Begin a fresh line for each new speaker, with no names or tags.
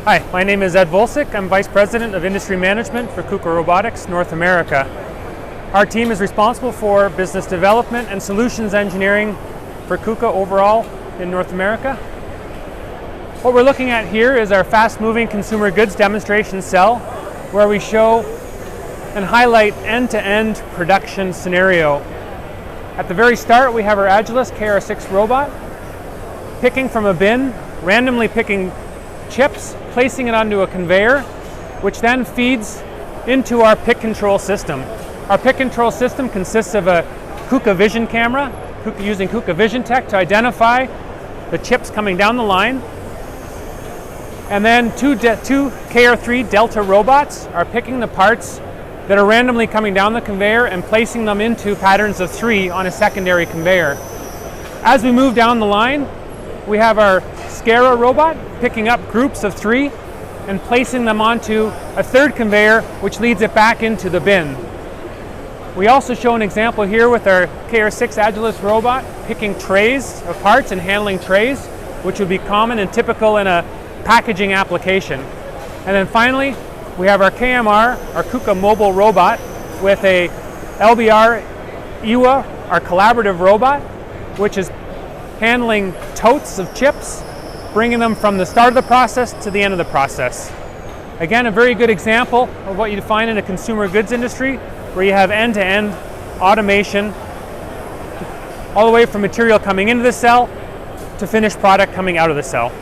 Hi, my name is Ed Volsick. I'm Vice President of Industry Management for Kuka Robotics North America. Our team is responsible for business development and solutions engineering for Kuka overall in North America. What we're looking at here is our fast-moving consumer goods demonstration cell, where we show and highlight end-to-end production scenario. At the very start, we have our Agilus KR6 robot picking from a bin, randomly picking chips, placing it onto a conveyor, which then feeds into our pick control system. Our pick control system consists of a Kuka vision camera, using Kuka Vision Tech to identify the chips coming down the line. And then two KR3 Delta robots are picking the parts that are randomly coming down the conveyor and placing them into patterns of 3 on a secondary conveyor. As we move down the line, we have our Scara robot picking up groups of 3 and placing them onto a third conveyor, which leads it back into the bin. We also show an example here with our KR6 Agilus robot picking trays of parts and handling trays, which would be common and typical in a packaging application. And then finally, we have our KMR, our Kuka mobile robot, with a LBR EWA, our collaborative robot, which is handling totes of chips, bringing them from the start of the process to the end of the process. Again, a very good example of what you'd find in a consumer goods industry, where you have end-to-end automation, all the way from material coming into the cell to finished product coming out of the cell.